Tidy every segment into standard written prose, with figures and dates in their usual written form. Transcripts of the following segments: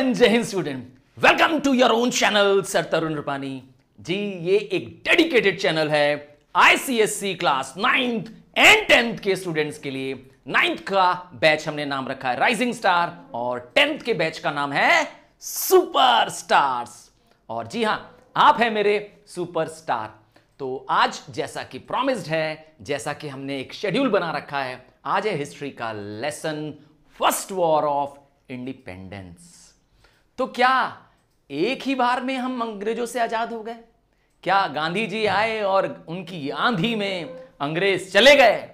And जय हिंद student, welcome to your own channel sir Tarun Rupani ji. ये एक डेडिकेटेड चैनल है ICSC class 9th and 10th के स्टूडेंट्स के लिए। 9th का बैच हमने नाम रखा है राइजिंग स्टार और 10th के बैच का नाम है सुपर स्टार्स। और जी हां, आप हैं मेरे सुपर स्टार। तो आज जैसा कि प्रॉमिस्ड है, जैसा कि हमने एक शेड्यूल बना रखा है, आज है हिस्ट्री का lesson first war of independence. तो क्या एक ही बार में हम अंग्रेजों से आजाद हो गए? क्या गांधी जी आए और उनकी आंधी में अंग्रेज चले गए?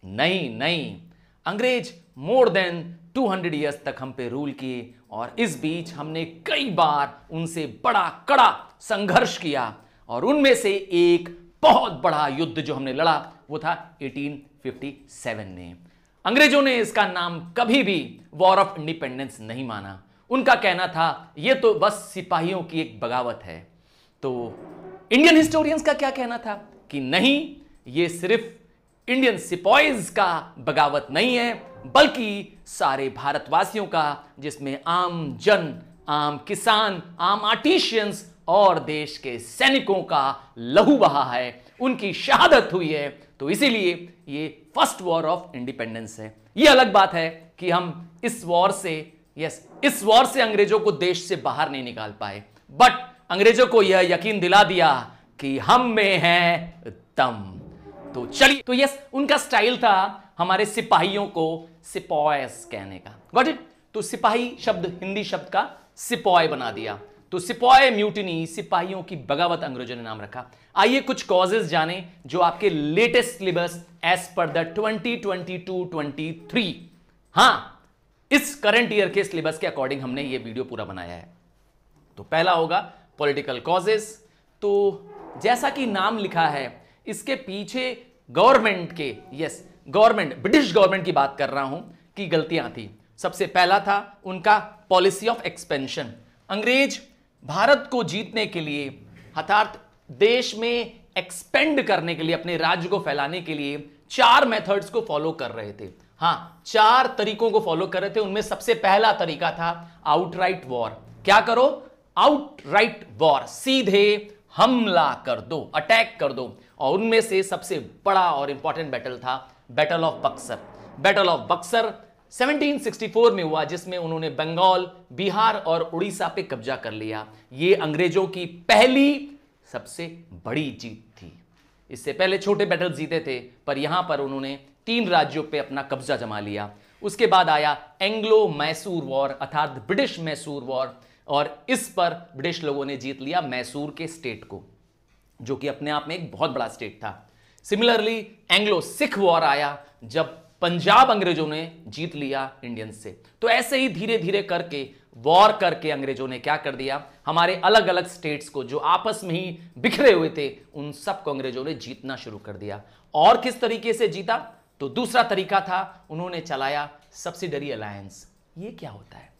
नहीं नहीं, अंग्रेज मोर देन 200 ईयर्स तक हम पे रूल किए और इस बीच हमने कई बार उनसे बड़ा कड़ा संघर्ष किया और उनमें से एक बहुत बड़ा युद्ध जो हमने लड़ा वो था 1857 में। अंग्रेजों ने इसका नाम कभी भी वॉर ऑफ इंडिपेंडेंस नहीं माना। उनका कहना था यह तो बस सिपाहियों की एक बगावत है। तो इंडियन हिस्टोरियंस का क्या कहना था कि नहीं, यह सिर्फ इंडियन सिपाहीज का बगावत नहीं है, बल्कि सारे भारतवासियों का, जिसमें आम जन, आम किसान, आम आर्टिशियंस और देश के सैनिकों का लहू बहा है, उनकी शहादत हुई है। तो इसीलिए ये फर्स्ट वॉर ऑफ इंडिपेंडेंस है। ये अलग बात है कि हम इस वॉर से अंग्रेजों को देश से बाहर नहीं निकाल पाए, बट अंग्रेजों को यह यकीन दिला दिया कि हम में है दम। तो चलिए, तो उनका स्टाइल था हमारे सिपाहियों को सिपॉयस कहने का। Got it? तो सिपाही शब्द हिंदी शब्द का सिपॉय बना दिया। तो सिपॉय म्यूटिनी, सिपाहियों की बगावत अंग्रेजों ने नाम रखा। आइए कुछ कॉजेस जाने जो आपके latest syllabus as per the 2022-23, हां, इस करंट ईयर के सिलेबस के अकॉर्डिंग हमने ये वीडियो पूरा बनाया है। तो पहला होगा पॉलिटिकल कॉजेस। तो जैसा कि नाम लिखा है, इसके पीछे गवर्नमेंट के, गवर्नमेंट, ब्रिटिश गवर्नमेंट की बात कर रहा हूं, की गलतियां थी। सबसे पहला था उनका पॉलिसी ऑफ एक्सपेंशन। अंग्रेज भारत को जीतने के लिए, अर्थात देश में एक्सपेंड करने के लिए, अपने राज्य को फैलाने के लिए 4 मेथड्स को फॉलो कर रहे थे। हां, 4 तरीकों को फॉलो कर रहे थे। उनमें सबसे पहला तरीका था आउटराइट वॉर। क्या करो? आउटराइट वॉर, सीधे हमला कर दो, अटैक कर दो। और उनमें से सबसे बड़ा और इंपॉर्टेंट बैटल था battle of Buxar. Battle of Buxar 1764 में हुआ, जिसमें उन्होंने बंगाल, बिहार और उड़ीसा पे कब्जा कर लिया। यह अंग्रेजों की पहली सबसे बड़ी जीत थी। इससे पहले छोटे बैटल जीते थे, पर यहां पर उन्होंने 3 राज्यों पे अपना कब्जा जमा लिया। उसके बाद आया एंग्लो मैसूर वॉर, अर्थात ब्रिटिश मैसूर वॉर, और इस पर ब्रिटिश लोगों ने जीत लिया मैसूर के स्टेट को, जो कि अपने आप में एक बहुत बड़ा स्टेट था। सिमिलरली एंग्लो सिख वॉर आया, जब पंजाब अंग्रेजों ने जीत लिया इंडियंस से। तो ऐसे ही धीरे धीरे करके वॉर करके अंग्रेजों ने क्या कर दिया, हमारे अलग अलग स्टेट्स को, जो आपस में ही बिखरे हुए थे, उन सबको अंग्रेजों ने जीतना शुरू कर दिया। और किस तरीके से जीता? तो दूसरा तरीका था, उन्होंने चलाया सब्सिडरी अलायंस। ये क्या होता है?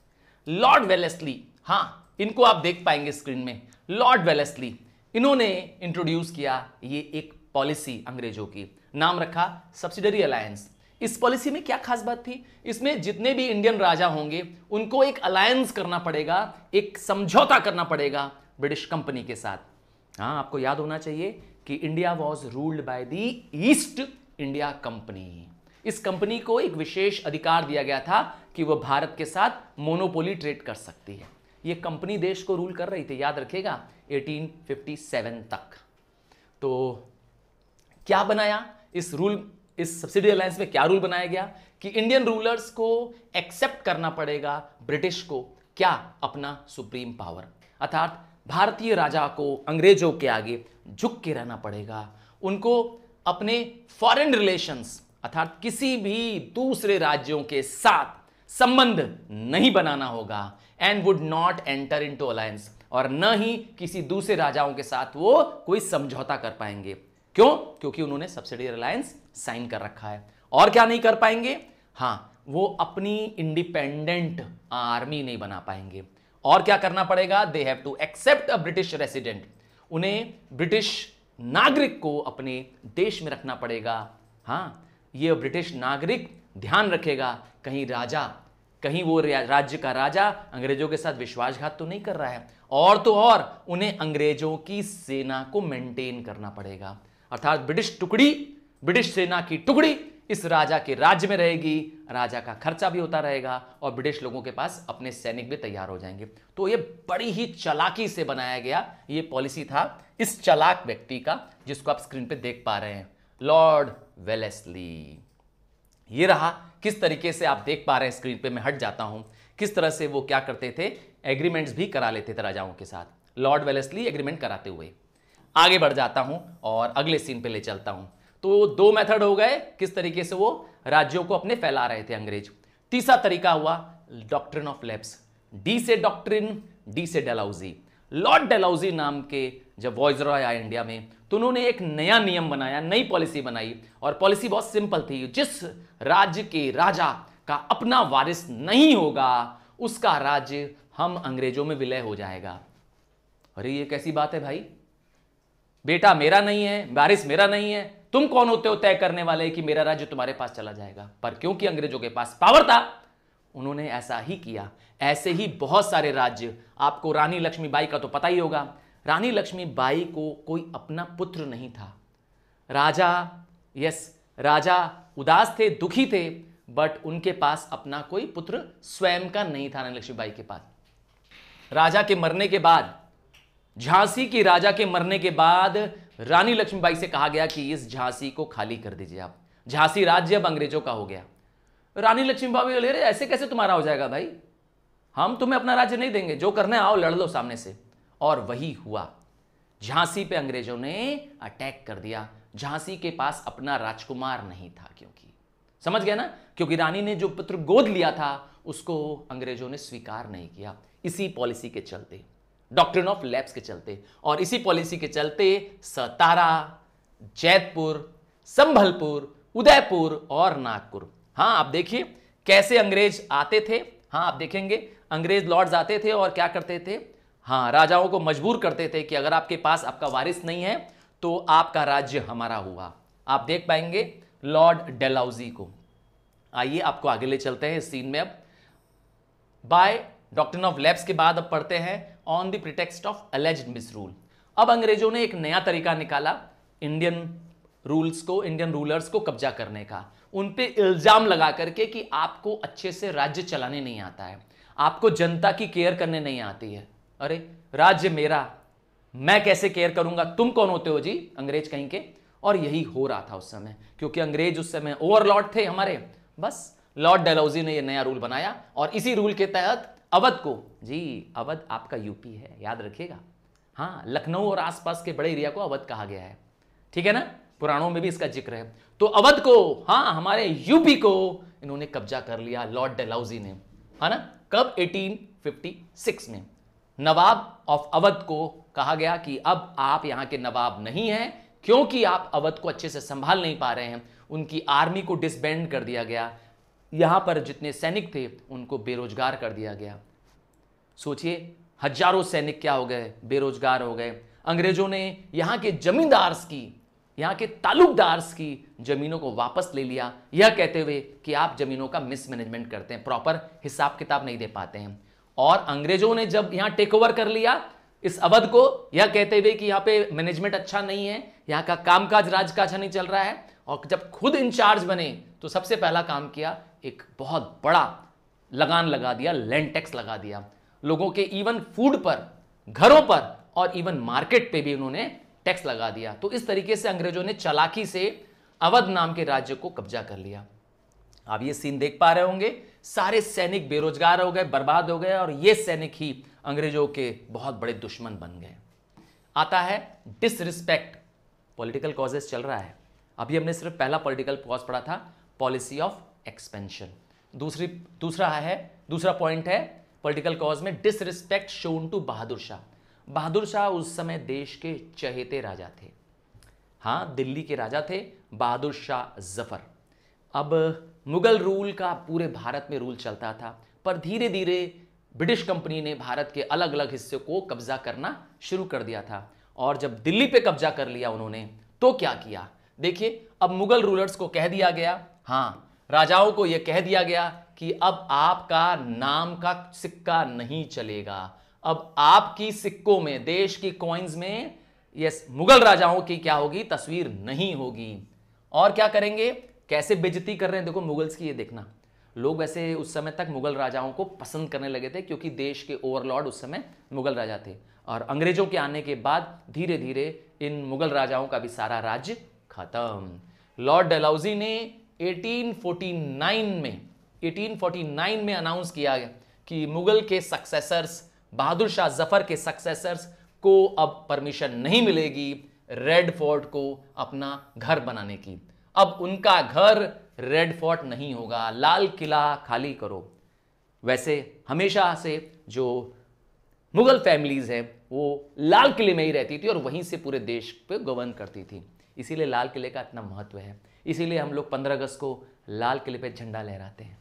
लॉर्ड वेलेस्ली, हां, इनको आप देख पाएंगे स्क्रीन में, लॉर्ड वेलेस्ली, इन्होंने इंट्रोड्यूस किया ये एक पॉलिसी अंग्रेजों की, नाम रखा सब्सिडरी अलायंस। इस पॉलिसी में क्या खास बात थी? इसमें जितने भी इंडियन राजा होंगे उनको एक अलायंस करना पड़ेगा, एक समझौता करना पड़ेगा ब्रिटिश कंपनी के साथ। हां, आपको याद होना चाहिए कि India was ruled by the East India company. इस कंपनी को एक विशेष अधिकार दिया गया था कि वह भारत के साथ मोनोपोली ट्रेड कर सकती है। यह कंपनी देश को रूल कर रही थी, याद रखेगा, 1857 तक। तो क्या बनाया इस सब्सिडी अलायंस में? क्या रूल बनाया गया कि इंडियन रूलर्स को एक्सेप्ट करना पड़ेगा ब्रिटिश को, क्या? अपना सुप्रीम पावर, अर्थात भारतीय राजा को अंग्रेजों के आगे झुक के रहना पड़ेगा। उनको अपने फॉरेन रिलेशंस, अर्थात किसी भी दूसरे राज्यों के साथ संबंध नहीं बनाना होगा, and would not enter into alliance, और न ही किसी दूसरे राजाओं के साथ वो कोई समझौता कर पाएंगे। क्यों? क्योंकि उन्होंने सब्सिडी अलायंस साइन कर रखा है। और क्या नहीं कर पाएंगे? हां, वो अपनी इंडिपेंडेंट आर्मी नहीं बना पाएंगे। और क्या करना पड़ेगा? They have to accept a British resident. उन्हें ब्रिटिश नागरिक को अपने देश में रखना पड़ेगा। हां, ये ब्रिटिश नागरिक ध्यान रखेगा, कहीं राजा कहीं वो राज्य का राजा अंग्रेजों के साथ विश्वासघात तो नहीं कर रहा है, और तो और उन्हें अंग्रेजों की सेना को मेंटेन करना पड़ेगा। अर्थात ब्रिटिश सेना की टुकड़ी इस राजा के राज्य में रहेगी, राजा का खर्चा भी होता रहेगा और ब्रिटिश लोगों के पास अपने सैनिक भी तैयार हो जाएंगे। तो ये बड़ी ही चालाकी से बनाया गया ये पॉलिसी था इस चालाक व्यक्ति का, जिसको आप स्क्रीन पे देख पा रहे हैं, लॉर्ड वेलेस्ली। ये रहा किस तरीके से आप देख पा रहे हैं स्क्रीन पे, मैं हट जाता हूं, किस तरह से वो क्या करते थे, एग्रीमेंट्स भी करा लेते थे राजाओं के साथ। लॉर्ड वेलेस्ली एग्रीमेंट कराते हुए आगे बढ़ जाता हूं और अगले सीन पे ले चलता हूं। तो दो मेथड हो गए किस तरीके से वो राज्यों को अपने फैला रहे थे अंग्रेज। तीसरा तरीका हुआ डॉक्ट्रिन ऑफ लैप्स, डी से डॉक्ट्रिन, डी से डलहौजी। लॉर्ड डलहौजी नाम के जब वॉइसरॉय आए इंडिया में तो उन्होंने एक नया नियम बनाया, नई पॉलिसी बनाई, और पॉलिसी बहुत सिंपल थी, जिस राज्य के राजा का अपना वारिस नहीं होगा उसका राज्य हम अंग्रेजों में विलय हो जाएगा। अरे ये कैसी बात है भाई, बेटा मेरा नहीं है, वारिस मेरा नहीं है, तुम कौन होते हो तय करने वाले कि मेरा राज्य तुम्हारे पास चला जाएगा। पर क्योंकि अंग्रेजों के पास पावर था उन्होंने ऐसा ही किया। ऐसे ही बहुत सारे राज्य, आपको रानी लक्ष्मीबाई का तो पता ही होगा, रानी लक्ष्मीबाई को कोई अपना पुत्र नहीं था। राजा उदास थे, दुखी थे, बट उनके पास अपना कोई पुत्र स्वयं का नहीं था रानी लक्ष्मीबाई के पास। राजा के मरने के बाद, झांसी की राजा के मरने के बाद रानी लक्ष्मीबाई से कहा गया कि इस झांसी को खाली कर दीजिए आप, झांसी राज्य अब अंग्रेजों का हो गया। रानी लक्ष्मीबाई बोले, ऐसे कैसे तुम्हारा हो जाएगा भाई, हम तुम्हें अपना राज्य नहीं देंगे, जो करना है आओ लड़ लो सामने से। और वही हुआ, झांसी पे अंग्रेजों ने अटैक कर दिया। झांसी के पास अपना राजकुमार नहीं था, क्योंकि समझ गया ना, क्योंकि रानी ने जो पुत्र गोद लिया था उसको अंग्रेजों ने स्वीकार नहीं किया, इसी पॉलिसी के चलते, डॉक्ट्रिन ऑफ लैप्स के चलते। और इसी पॉलिसी के चलते सतारा, जैतपुर, संभलपुर, उदयपुर और नागपुर, हाँ आप देखिए कैसे अंग्रेज आते थे। हाँ आप देखेंगे अंग्रेज लॉर्ड्स आते थे और क्या करते थे, हाँ राजाओं को मजबूर करते थे कि अगर आपके पास आपका वारिस नहीं है तो आपका राज्य हमारा हुआ। आप देख पाएंगे लॉर्ड डलहौजी को। आइए आपको आगे ले चलते हैं इस सीन में। अब बाय डॉक्ट्रिन ऑफ लैप्स के बाद अब पढ़ते हैं on the pretext of alleged मिसरूल। अब अंग्रेजों ने एक नया तरीका निकाला इंडियन रूलर्स को कब्जा करने का। उन पे इल्जाम लगा करके कि आपको अच्छे से राज्य चलाने नहीं आता है, आपको जनता की केयर करने नहीं आती है। अरे राज्य मेरा, मैं कैसे केयर करूंगा, तुम कौन होते हो जी, अंग्रेज कहीं के। और यही हो रहा था उस समय, क्योंकि अंग्रेज उस समय ओवरलॉर्ड थे हमारे। बस लॉर्ड डलहौजी ने यह नया रूल बनाया और इसी रूल के तहत अवध को, जी अवध आपका यूपी है याद रखिएगा, हाँ लखनऊ और आसपास के बड़े एरिया को अवध कहा गया है, ठीक है ना, पुराणों में भी इसका जिक्र है। तो अवध को, हाँ हमारे यूपी को इन्होंने कब्जा कर लिया लॉर्ड डलहौजी ने, है ना। कब, 1856 में। नवाब ऑफ अवध को कहा गया कि अब आप यहां के नवाब नहीं हैं, क्योंकि आप अवध को अच्छे से संभाल नहीं पा रहे हैं। उनकी आर्मी को डिसबैंड कर दिया गया, यहां पर जितने सैनिक थे उनको बेरोजगार कर दिया गया। सोचिए हजारों सैनिक क्या हो गए, बेरोजगार हो गए। अंग्रेजों ने यहां के जमींदार्स की, यहां के तालुकदार्स की जमीनों को वापस ले लिया, यह कहते हुए कि आप जमीनों का मिसमैनेजमेंट करते हैं, प्रॉपर हिसाब किताब नहीं दे पाते हैं। और अंग्रेजों ने जब यहां टेक ओवर कर लिया इस अवध को, यह कहते हुए कि यहां पे मैनेजमेंट अच्छा नहीं है, यहां का कामकाज राज का अच्छा नहीं चल रहा है, और जब खुद इंचार्ज बने तो सबसे पहला काम किया, एक बहुत बड़ा लगान लगा दिया, लैंड टैक्स लगा दिया। लोगों के इवन फूड पर, घरों पर और इवन मार्केट पे भी उन्होंने टैक्स लगा दिया। तो इस तरीके से अंग्रेजों ने चालाकी से अवध नाम के राज्य को कब्जा कर लिया। आप ये सीन देख पा रहे होंगे, सारे सैनिक बेरोजगार हो गए, बर्बाद हो गए, और ये सैनिक ही अंग्रेजों के बहुत बड़े दुश्मन बन गए। आता है डिसरिस्पेक्ट, पॉलिटिकल कॉजेस चल रहा है। अभी हमने सिर्फ पहला पॉलिटिकल कॉज पढ़ा था, पॉलिसी ऑफ एक्सपेंशन। दूसरा पॉइंट है पॉलिटिकल कॉज में disrespect shown to Bahadur Shah. Bahadur Shah उस समय देश के चहेते राजा थे, हाँ दिल्ली के राजा थे बहादुर शाह जफर। अब मुगल रूल का पूरे भारत में रूल चलता था, पर धीरे धीरे ब्रिटिश कंपनी ने भारत के अलग अलग हिस्से को कब्जा करना शुरू कर दिया था। और जब दिल्ली पे कब्जा कर लिया उन्होंने, तो क्या किया देखिए, अब मुगल रूलर्स को कह दिया गया, हाँ राजाओं को यह कह दिया गया कि अब आपका नाम का सिक्का नहीं चलेगा, अब आपकी सिक्कों में, देश की कॉइन्स में यस मुगल राजाओं की क्या होगी, तस्वीर नहीं होगी। और क्या करेंगे, कैसे बेइज्जती कर रहे हैं देखो मुगल्स की, ये देखना। लोग वैसे उस समय तक मुगल राजाओं को पसंद करने लगे थे क्योंकि देश के ओवरलॉर्ड उस समय मुगल राजा थे, और अंग्रेजों के आने के बाद धीरे धीरे इन मुगल राजाओं का भी सारा राज्य खत्म। लॉर्ड डलहौजी ने 1849 में अनाउंस किया गया कि मुगल के सक्सेसर्स, बहादुर शाह जफर के सक्सेसर्स को अब परमिशन नहीं मिलेगी रेड फोर्ट को अपना घर बनाने की। अब उनका घर रेड फोर्ट नहीं होगा, लाल किला खाली करो। वैसे हमेशा से जो मुगल फैमिलीज है वो लाल किले में ही रहती थी और वहीं से पूरे देश पे गवर्न करती थी, इसीलिए लाल किले का इतना महत्व है, इसीलिए हम लोग 15 अगस्त को लाल किले पे झंडा लहराते हैं।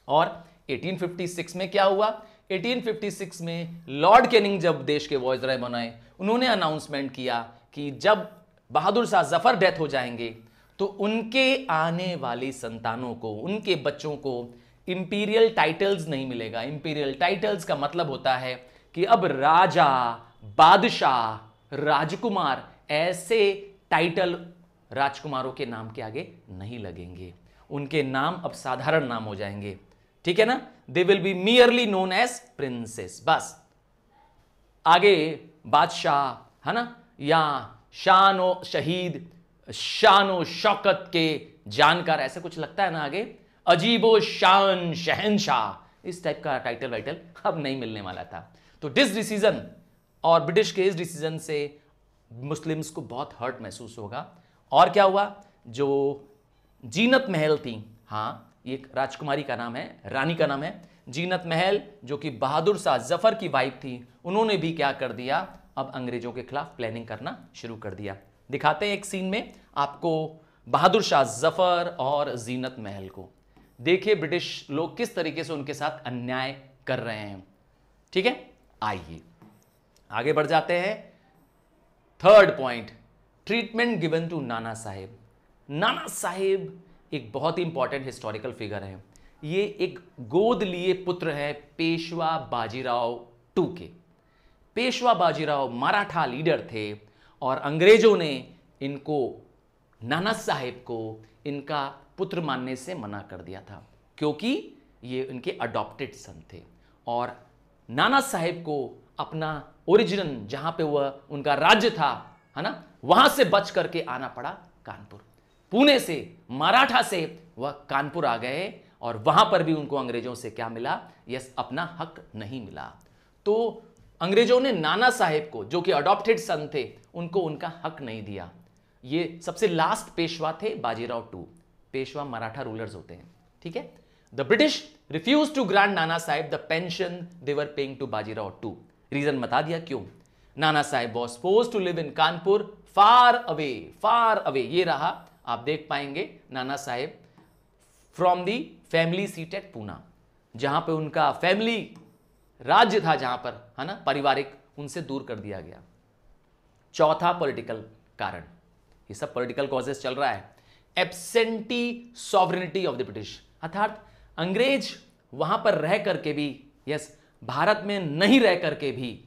और 1856 में क्या हुआ, 1856 में लॉर्ड कैनिंग जब देश के वॉइसरॉय बनाए, उन्होंने अनाउंसमेंट किया कि जब बहादुर शाह जफर डेथ हो जाएंगे तो उनके आने वाली संतानों को, उनके बच्चों को इंपीरियल टाइटल्स नहीं मिलेगा। इंपीरियल टाइटल्स का मतलब होता है कि अब राजा, बादशाह, राजकुमार ऐसे टाइटल राजकुमारों के नाम के आगे नहीं लगेंगे, उनके नाम अब साधारण नाम हो जाएंगे, ठीक है ना। They will be merely known as princes, बस। आगे बादशाह है ना, या शानो शहीद, शानो शौकत के जानकार, ऐसे कुछ लगता है ना आगे, अजीबो शान शहनशाह, इस टाइप का टाइटल वाइटल अब नहीं मिलने वाला था। तो दिस डिसीजन और ब्रिटिश के इस डिसीजन से मुस्लिम्स को बहुत हर्ट महसूस होगा। और क्या हुआ, जो जीनत महल थी, हाँ ये एक राजकुमारी का नाम है, रानी का नाम है जीनत महल, जो कि बहादुर शाह जफर की वाइफ थी, उन्होंने भी क्या कर दिया, अब अंग्रेजों के खिलाफ प्लानिंग करना शुरू कर दिया। दिखाते हैं एक सीन में आपको बहादुर शाह जफर और जीनत महल को। देखिए ब्रिटिश लोग किस तरीके से उनके साथ अन्याय कर रहे हैं, ठीक है। आइए आगे बढ़ जाते हैं। Third point, treatment given to Nana Sahib. Nana Saheb एक बहुत ही इंपॉर्टेंट हिस्टोरिकल फिगर है। ये एक गोद लिए पुत्र है पेशवा बाजीराव टू के। पेशवा बाजीराव मराठा लीडर थे और अंग्रेजों ने इनको, नाना साहेब को, इनका पुत्र मानने से मना कर दिया था क्योंकि ये इनके अडॉप्टेड सन थे। और नाना साहेब को अपना ओरिजिन, जहां पे वह उनका राज्य था, है ना, वहां से बच करके आना पड़ा कानपुर। पुणे से, मराठा से वह कानपुर आ गए और वहां पर भी उनको अंग्रेजों से क्या मिला, यस, अपना हक नहीं मिला। तो अंग्रेजों ने नाना साहेब को, जो कि अडॉप्टेड सन थे, उनको उनका हक नहीं दिया। ये सबसे लास्ट पेशवा थे बाजीराव टू। पेशवा मराठा रूलर्स होते हैं, ठीक है। The British refuse to grant Nana Sahib the pension they were paying to Bajirao two. Reason बता दिया क्यों। Nana Sahib was forced to live in Kanpur far away, far away. ये रहा, आप देख पाएंगे Nana Sahib from the family seat at Poona, जहां पे उनका फैमिली राज्य था, जहां पर, है ना, पारिवारिक, उनसे दूर कर दिया गया। चौथा पॉलिटिकल कारण, ये सब पॉलिटिकल कॉजेस चल रहा है। Absentee sovereignty of the British, अर्थात अंग्रेज वहां पर रह करके भी, यस, भारत में नहीं रह करके भी,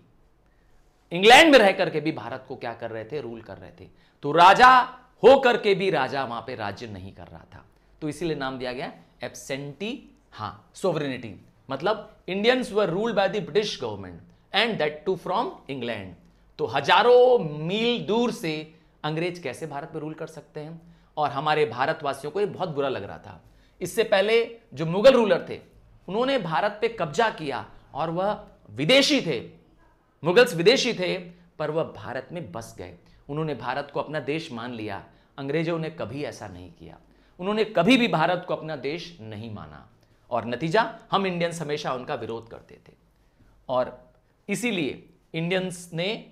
इंग्लैंड में रह करके भी भारत को क्या कर रहे थे, रूल कर रहे थे। तो राजा हो करके भी राजा वहां पे राज्य नहीं कर रहा था, तो इसीलिए नाम दिया गया एब्सेंटी, हाँ, सोवरेनिटी। मतलब Indians were ruled by the British government and that too from England. तो हजारों मील दूर से अंग्रेज कैसे भारत पे रूल कर सकते हैं, और हमारे भारतवासियों को ये बहुत बुरा लग रहा था। इससे पहले जो मुगल रूलर थे, उन्होंने भारत पे कब्जा किया और वह विदेशी थे, मुगल्स विदेशी थे, पर वह भारत में बस गए। उन्होंने भारत को अपना देश मान लिया। अंग्रेजों ने कभी ऐसा नहीं किया, उन्होंने कभी भी भारत को अपना देश नहीं माना, और नतीजा, हम इंडियंस हमेशा उनका विरोध करते थे। और इसीलिए इंडियंस ने,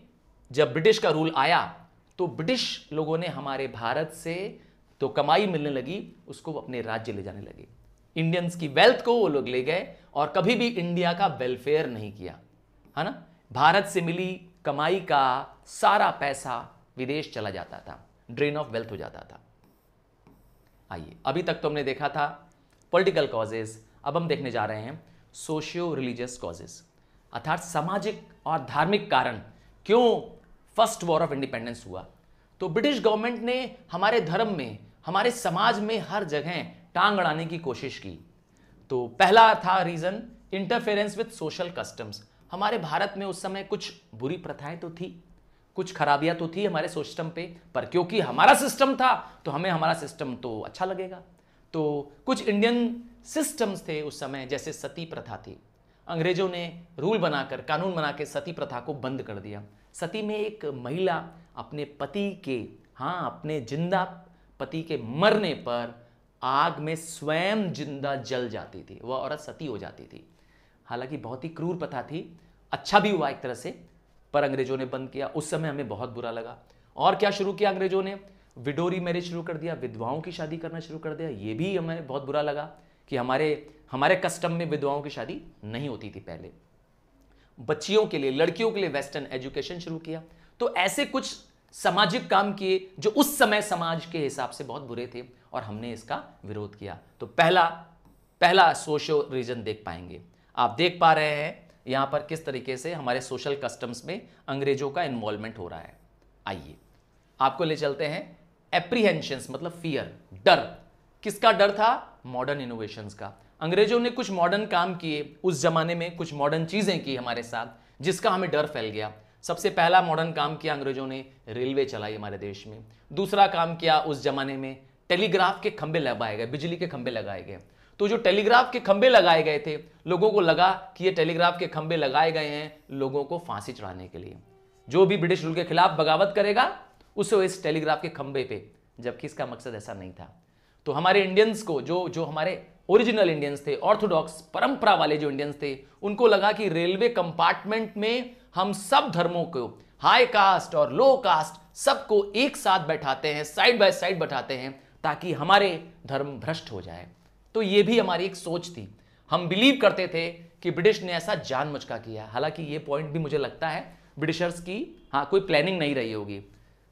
जब ब्रिटिश का रूल आया, तो ब्रिटिश लोगों ने हमारे भारत से तो कमाई मिलने लगी, उसको अपने राज्य ले जाने लगे। इंडियंस की वेल्थ को वो लोग ले गए और कभी भी इंडिया का वेलफेयर नहीं किया, है ना। भारत से मिली कमाई का सारा पैसा विदेश चला जाता था, ड्रेन ऑफ वेल्थ हो जाता था। आइए, अभी तक तो हमने देखा था पॉलिटिकल कॉजेज, अब हम देखने जा रहे हैं सोशियो रिलीजियस कॉजेज, अर्थात सामाजिक और धार्मिक कारण क्यों फर्स्ट वॉर ऑफ इंडिपेंडेंस हुआ। तो ब्रिटिश गवर्नमेंट ने हमारे धर्म में, हमारे समाज में हर जगह टांग अड़ाने की कोशिश की। तो पहला था reason interference with social customs. हमारे भारत में उस समय कुछ बुरी प्रथाएं तो थी, कुछ खराबियां तो थी हमारे सिस्टम पे, पर क्योंकि हमारा सिस्टम था तो हमें हमारा सिस्टम तो अच्छा लगेगा। तो कुछ इंडियन सिस्टम्स थे उस समय, जैसे सती प्रथा थी। अंग्रेजों ने रूल बनाकर, कानून बना के सती प्रथा को बंद कर दिया। सती में एक महिला अपने पति के, अपने जिंदा पति के मरने पर आग में स्वयं जिंदा जल जाती थी, वह औरत सती हो जाती थी। हालांकि बहुत ही क्रूर प्रथा थी, अच्छा भी हुआ एक तरह से, पर अंग्रेजों ने बंद किया। उस समय हमें बहुत बुरा लगा। और क्या शुरू किया अंग्रेजों ने? विडोरी मैरिज शुरू कर दिया, विधवाओं की शादी करना शुरू कर दिया। ये भी हमें बहुत बुरा लगा कि हमारे कस्टम में विधवाओं की शादी नहीं होती थी पहले। बच्चियों के लिए, लड़कियों के लिए वेस्टर्न एजुकेशन शुरू किया। तो ऐसे कुछ सामाजिक काम किए जो उस समय समाज के हिसाब से बहुत बुरे थे और हमने इसका विरोध किया। तो पहला सोशल रीजन देख पाएंगे। आप देख पा रहे हैं यहां पर किस तरीके से हमारे सोशल कस्टम्स में अंग्रेजों का इन्वॉल्वमेंट हो रहा है। आइए आपको ले चलते हैं एप्रीहेंशंस, मतलब फियर, डर। किसका डर था? मॉडर्न इनोवेशंस का। अंग्रेजों ने कुछ मॉडर्न काम किए उस जमाने में, कुछ मॉडर्न चीजें की हमारे साथ, जिसका हमें डर फैल गया। सबसे पहला मॉडर्न काम किया अंग्रेजों ने, रेलवे चलाई हमारे देश में। दूसरा काम किया उस जमाने में, टेलीग्राफ के खंभे लगाए गए, बिजली के खंभे लगाए गए। तो जो टेलीग्राफ के खंभे लगाए गए थे, लोगों को लगा कि ये टेलीग्राफ के खंभे लगाए गए हैं लोगों को फांसी चढ़ाने के लिए। जो भी ब्रिटिश रूल के खिलाफ बगावत करेगा उसे इस टेलीग्राफ के खंभे पे, जबकि इसका मकसद ऐसा नहीं था। तो हमारे इंडियंस को, जो हमारे ओरिजिनल इंडियंस थे, ऑर्थोडॉक्स परंपरा वाले जो इंडियंस थे, उनको लगा कि रेलवे कंपार्टमेंट में हम सब धर्मों को, हाई कास्ट और लो कास्ट, सबको एक साथ बैठाते हैं, साइड बाय साइड बैठाते हैं, ताकि हमारे धर्म भ्रष्ट हो जाए। तो ये भी हमारी एक सोच थी। हम बिलीव करते थे कि ब्रिटिश ने ऐसा जानबूझ कर किया। हालांकि ये पॉइंट भी मुझे लगता है ब्रिटिशर्स की कोई प्लानिंग नहीं रही होगी।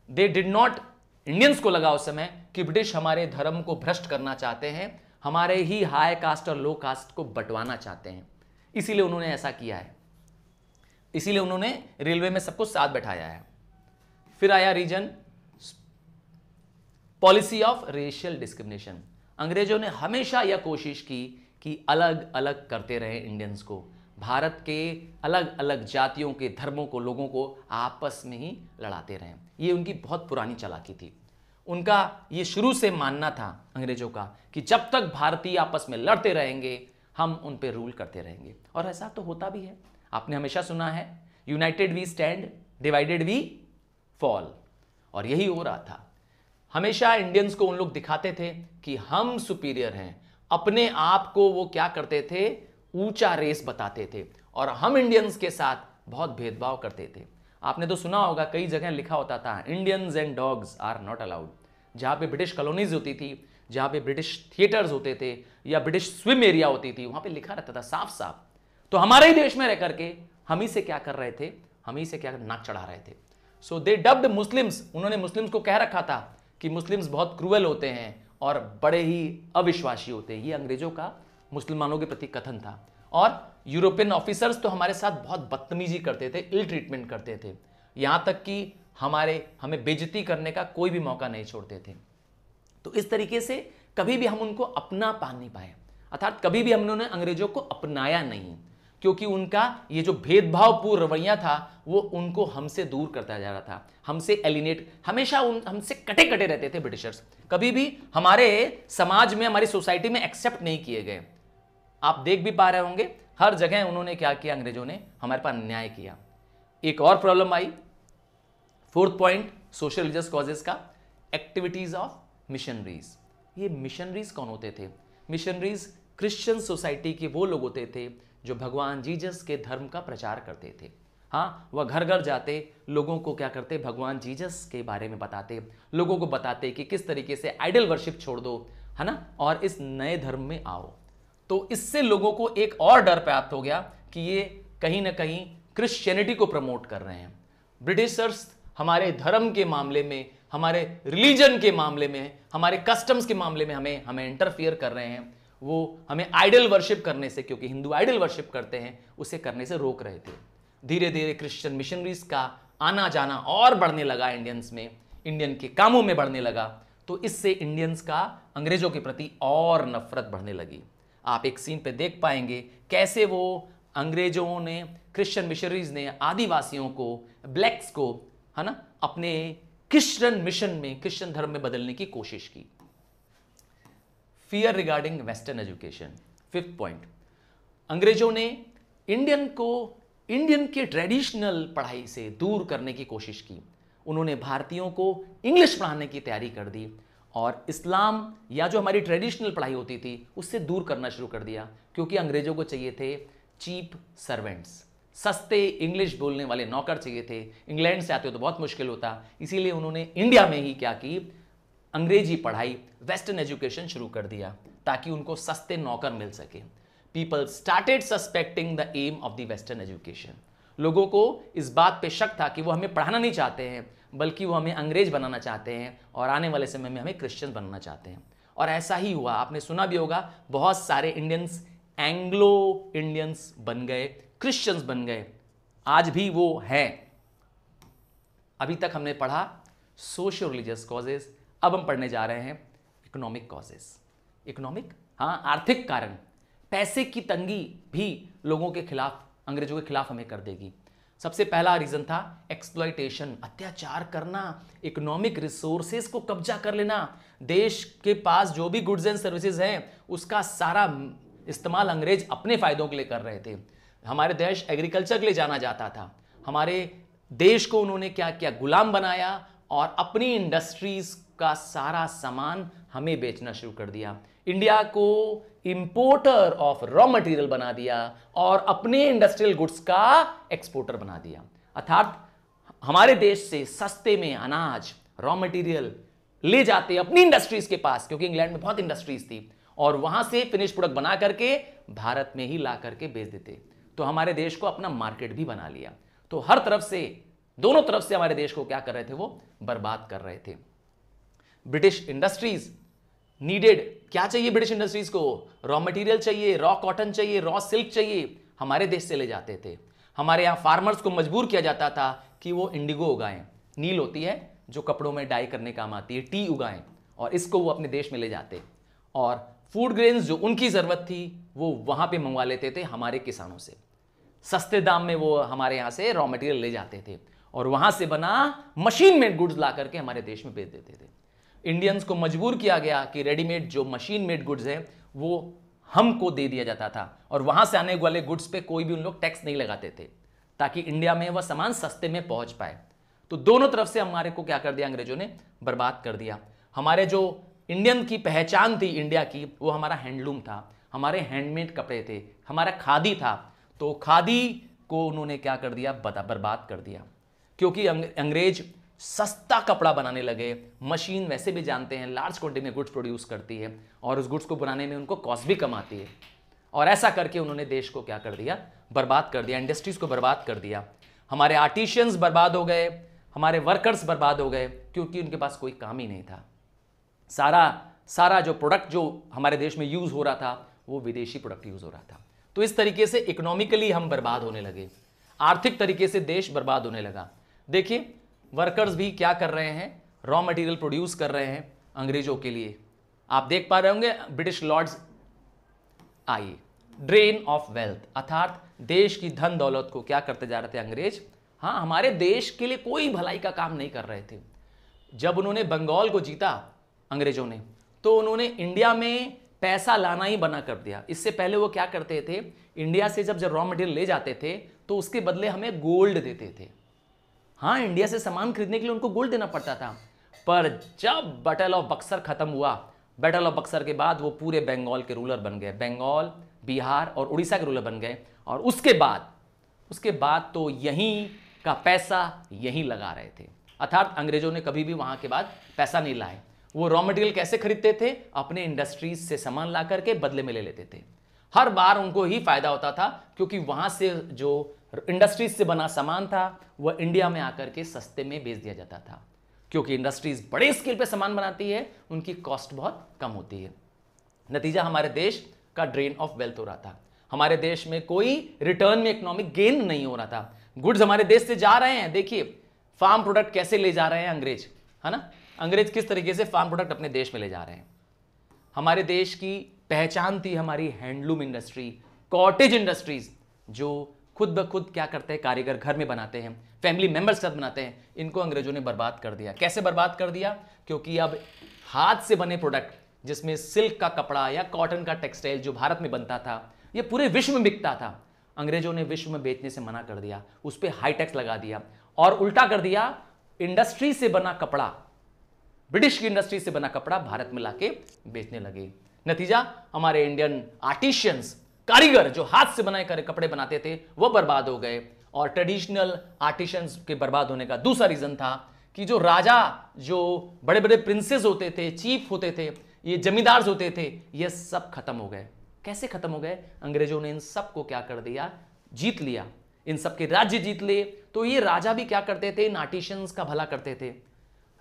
दे डिड नॉट, इंडियंस को लगा उस समय कि ब्रिटिश हमारे धर्म को भ्रष्ट करना चाहते हैं, हमारे ही हाई कास्ट और लो कास्ट को बंटवाना चाहते हैं, इसीलिए उन्होंने ऐसा किया है। इसीलिए उन्होंने रेलवे में सबको साथ बैठाया है। फिर आया reason policy of racial discrimination. अंग्रेजों ने हमेशा यह कोशिश की कि अलग अलग करते रहे इंडियंस को, भारत के अलग अलग जातियों के, धर्मों को, लोगों को आपस में ही लड़ाते रहे। ये उनकी बहुत पुरानी चालाकी थी। उनका ये शुरू से मानना था अंग्रेजों का कि जब तक भारतीय आपस में लड़ते रहेंगे हम उन पे रूल करते रहेंगे। और ऐसा तो होता भी है। आपने हमेशा सुना है, united we stand, divided we fall, और यही हो रहा था। हमेशा इंडियंस को उन लोग दिखाते थे कि हम सुपीरियर हैं। अपने आप को वो क्या करते थे? ऊंचा रेस बताते थे, और हम इंडियंस के साथ बहुत भेदभाव करते थे। आपने तो सुना होगा, कई जगह लिखा होता था Indians and dogs are not allowed. जहां पे ब्रिटिश कॉलोनीज होती थी, जहां पे ब्रिटिश थिएटर्स होते थे या ब्रिटिश स्विम एरिया होती थी, वहां पे लिखा रहता था साफ साफ। तो हमारे ही देश में रह करके हम ही से क्या कर रहे थे? हम ही से क्या नाक चढ़ा रहे थे। सो दे डब्ड मुस्लिम्स। उन्होंने मुस्लिम्स को कह रखा था कि मुस्लिम्स बहुत क्रूअल होते हैं और बड़े ही अविश्वासी होते हैं। ये अंग्रेजों का मुसलमानों के प्रति कथन था। और यूरोपियन ऑफिसर्स तो हमारे साथ बहुत बदतमीजी करते थे, इल ट्रीटमेंट करते थे, यहां तक कि हमें बेइज्जती करने का कोई भी मौका नहीं छोड़ते थे। तो इस तरीके से कभी भी हम उनको अपना पा नहीं पाए, अर्थात कभी भी हमने अंग्रेजों को अपनाया नहीं, क्योंकि उनका ये जो भेदभावपूर्ण रवैया था वो उनको हमसे दूर करता जा रहा था, हमसे एलिनेट, हमेशा हमसे कटे कटे रहते थे ब्रिटिशर्स। कभी भी हमारे समाज में, हमारी सोसाइटी में एक्सेप्ट नहीं किए गए। आप देख भी पा रहे होंगे हर जगह उन्होंने क्या किया, अंग्रेजों ने हमारे पास अन्याय किया। एक और प्रॉब्लम आई, fourth point social religious causes का, एक्टिविटीज ऑफ मिशनरीज। ये मिशनरीज कौन होते थे? मिशनरीज क्रिश्चियन सोसाइटी के वो लोग होते थे जो भगवान जीसस के धर्म का प्रचार करते थे। वह घर घर जाते, लोगों को क्या करते? भगवान जीसस के बारे में बताते, लोगों को बताते कि किस तरीके से आइडल वर्शिप छोड़ दो, है ना, और इस नए धर्म में आओ। तो इससे लोगों को एक और डर प्राप्त हो गया कि ये कहीं ना कहीं क्रिश्चियनिटी को प्रमोट कर रहे हैं। ब्रिटिशर्स हमारे धर्म के मामले में हमारे रिलीजन के मामले में, हमारे कस्टम्स के मामले में हमें इंटरफियर कर रहे हैं, वो हमें आइडल वर्शिप करने से, क्योंकि हिंदू आइडल वर्शिप करते हैं, उसे करने से रोक रहे थे। धीरे धीरे क्रिश्चियन मिशनरीज का आना जाना और बढ़ने लगा इंडियंस में, इंडियन के कामों में बढ़ने लगा, तो इससे इंडियंस का अंग्रेजों के प्रति और नफरत बढ़ने लगी। आप एक सीन पे देख पाएंगे कैसे वो अंग्रेजों ने, क्रिश्चियन मिशनरीज ने आदिवासियों को, ब्लैक्स को, है ना, अपने क्रिश्चियन मिशन में, क्रिश्चियन धर्म में बदलने की कोशिश की। Fear regarding western education, fifth point, अंग्रेजों ने इंडियन के ट्रेडिशनल पढ़ाई से दूर करने की कोशिश की। उन्होंने भारतीयों को इंग्लिश पढ़ाने की तैयारी कर दी और इस्लाम या जो हमारी ट्रेडिशनल पढ़ाई होती थी उससे दूर करना शुरू कर दिया, क्योंकि अंग्रेजों को चाहिए थे चीप सर्वेंट्स, सस्ते इंग्लिश बोलने वाले नौकर चाहिए थे। इंग्लैंड से आते हो तो बहुत मुश्किल होता, इसीलिए उन्होंने इंडिया में ही क्या की, अंग्रेजी पढ़ाई, वेस्टर्न एजुकेशन शुरू कर दिया ताकि उनको सस्ते नौकर मिल सके। People started suspecting the aim of the western education. लोगों को इस बात पे शक था कि वो हमें पढ़ाना नहीं चाहते हैं, बल्कि वो हमें अंग्रेज बनाना चाहते हैं और आने वाले समय में हमें क्रिश्चियन बनाना चाहते हैं। और ऐसा ही हुआ। आपने सुना भी होगा, बहुत सारे इंडियंस एंग्लो इंडियंस बन गए, क्रिश्चियंस बन गए, आज भी वो हैं। अभी तक हमने पढ़ा सोशियो रिलीजियस कॉजेज, अब हम पढ़ने जा रहे हैं इकोनॉमिक कॉजेज। इकोनॉमिक, हाँ, आर्थिक कारण। पैसे की तंगी भी लोगों के खिलाफ, अंग्रेजों के खिलाफ हमें कर देगी। सबसे पहला रीजन था एक्सप्लॉयटेशन, अत्याचार करना, इकोनॉमिक रिसोर्सेज को कब्जा कर लेना। देश के पास जो भी गुड्स एंड सर्विसेज हैं उसका सारा इस्तेमाल अंग्रेज अपने फायदों के लिए कर रहे थे। हमारे देश एग्रीकल्चर के लिए जाना जाता था। हमारे देश को उन्होंने क्या किया, गुलाम बनाया और अपनी इंडस्ट्रीज का सारा सामान हमें बेचना शुरू कर दिया। इंडिया को इंपोर्टर ऑफ रॉ मटेरियल बना दिया और अपने इंडस्ट्रियल गुड्स का एक्सपोर्टर बना दिया। अर्थात हमारे देश से सस्ते में अनाज, रॉ मटेरियल ले जाते अपनी इंडस्ट्रीज के पास, क्योंकि इंग्लैंड में बहुत इंडस्ट्रीज थी, और वहां से फिनिश प्रोडक्ट बना करके भारत में ही ला करके बेच देते। तो हमारे देश को अपना मार्केट भी बना लिया। तो हर तरफ से, दोनों तरफ से हमारे देश को क्या कर रहे थे, वो बर्बाद कर रहे थे। ब्रिटिश इंडस्ट्रीज नीडेड, क्या चाहिए ब्रिटिश इंडस्ट्रीज को, रॉ मटेरियल चाहिए, रॉ कॉटन चाहिए, रॉ सिल्क चाहिए, हमारे देश से ले जाते थे। हमारे यहां फार्मर्स को मजबूर किया जाता था कि वो इंडिगो उगाएं, नील होती है जो कपड़ों में डाई करने काम आती है, टी उगाएं, और इसको वो अपने देश में ले जाते। और फूड ग्रेन्स जो उनकी जरूरत थी वो वहां पे मंगवा लेते थे हमारे किसानों से, सस्ते दाम में वो हमारे यहां से रॉ मटेरियल ले जाते थे और वहां से बना मशीन मेड गुड्स ला करके हमारे देश में बेच देते थे। इंडियंस को मजबूर किया गया कि रेडीमेड जो मशीन मेड गुड्स है वो हमको दे दिया जाता था, और वहां से आने वाले गुड्स पे कोई भी उन लोग टैक्स नहीं लगाते थे, ताकि इंडिया में वह सामान सस्ते में पहुंच पाए। तो दोनों तरफ से हमारे को क्या कर दिया, अंग्रेजों ने बर्बाद कर दिया। हमारे जो इंडियन की पहचान थी इंडिया की, वो हमारा हैंडलूम था, हमारे हैंडमेड कपड़े थे, हमारा खादी था। तो खादी को उन्होंने क्या कर दिया, बर्बाद कर दिया, क्योंकि अंग्रेज सस्ता कपड़ा बनाने लगे। मशीन वैसे भी जानते हैं लार्ज क्वांटिटी में गुड्स प्रोड्यूस करती है और उस गुड्स को बनाने में उनको कॉस्ट भी कम आती है, और ऐसा करके उन्होंने देश को क्या कर दिया, बर्बाद कर दिया, इंडस्ट्रीज को बर्बाद कर दिया। हमारे आर्टिशियंस बर्बाद हो गए, हमारे वर्कर्स बर्बाद हो गए, क्योंकि उनके पास कोई काम ही नहीं था। सारा जो प्रोडक्ट जो हमारे देश में यूज हो रहा था वो विदेशी प्रोडक्ट यूज हो रहा था। तो इस तरीके से इकोनॉमिकली हम बर्बाद होने लगे, आर्थिक तरीके से देश बर्बाद होने लगा। देखिए वर्कर्स भी क्या कर रहे हैं, रॉ मटेरियल प्रोड्यूस कर रहे हैं अंग्रेजों के लिए। आप देख पा रहे होंगे ब्रिटिश लॉर्ड्स आइए, ड्रेन ऑफ वेल्थ, अर्थात देश की धन दौलत को क्या करते जा रहे थे अंग्रेज। हाँ, हमारे देश के लिए कोई भलाई का काम नहीं कर रहे थे। जब उन्होंने बंगाल को जीता अंग्रेजों ने, तो उन्होंने इंडिया में पैसा लाना ही बना कर दिया। इससे पहले वो क्या करते थे, इंडिया से जब रॉ मटेरियल ले जाते थे तो उसके बदले हमें गोल्ड देते थे। हाँ, इंडिया से सामान खरीदने के लिए उनको गोल्ड देना पड़ता था। पर जब बैटल ऑफ बक्सर खत्म हुआ, बैटल ऑफ बक्सर के बाद वो पूरे बंगाल के रूलर बन गए, बंगाल, बिहार और उड़ीसा के रूलर बन गए, और उसके बाद तो यहीं का पैसा यहीं लगा रहे थे। अर्थात अंग्रेजों ने कभी भी वहां के बाद पैसा नहीं लाए। वो रॉ मटेरियल कैसे खरीदते थे, अपने इंडस्ट्रीज से सामान ला करके बदले में ले लेते थे। हर बार उनको ही फायदा होता था, क्योंकि वहां से जो इंडस्ट्रीज से बना सामान था वह इंडिया में आकर के सस्ते में बेच दिया जाता था। क्योंकि इंडस्ट्रीज बड़े स्केल पे सामान बनाती है, उनकी कॉस्ट बहुत कम होती है। नतीजा हमारे देश का ड्रेन ऑफ वेल्थ हो रहा था, हमारे देश में कोई रिटर्न में इकोनॉमिक गेन नहीं हो रहा था। गुड्स हमारे देश से जा रहे हैं, देखिए फार्म प्रोडक्ट कैसे ले जा रहे हैं अंग्रेज, है ना, अंग्रेज किस तरीके से फार्म प्रोडक्ट अपने देश में ले जा रहे हैं। हमारे देश की पहचान थी हमारी हैंडलूम इंडस्ट्री, कॉटेज इंडस्ट्रीज, जो खुद ब खुद क्या करते हैं, कारीगर घर में बनाते हैं, फैमिली मेंबर्स के साथ बनाते हैं, इनको अंग्रेजों ने बर्बाद कर दिया। कैसे बर्बाद कर दिया? क्योंकि अब हाथ से बने प्रोडक्ट जिसमें सिल्क का कपड़ा या कॉटन का टेक्सटाइल जो भारत में बनता था, ये पूरे विश्व में बिकता था, अंग्रेजों ने विश्व में बेचने से मना कर दिया, उस पर हाई टैक्स लगा दिया और उल्टा कर दिया, इंडस्ट्री से बना कपड़ा, ब्रिटिश की इंडस्ट्री से बना कपड़ा भारत में लाके बेचने लगे। नतीजा हमारे इंडियन आर्टिशियंस, कारीगर जो हाथ से बनाए कपड़े बनाते थे, वो बर्बाद हो गए। और ट्रेडिशनल आर्टिशियंस के बर्बाद होने का दूसरा रीजन था कि जो राजा, जो बड़े बड़े प्रिंसेस होते थे, चीफ होते थे, ये जमींदार होते थे, ये सब खत्म हो गए। कैसे खत्म हो गए? अंग्रेजों ने इन सबको क्या कर दिया, जीत लिया, इन सबके राज्य जीत लिए। तो ये राजा भी क्या करते थे, इन आर्टिशियंस का भला करते थे।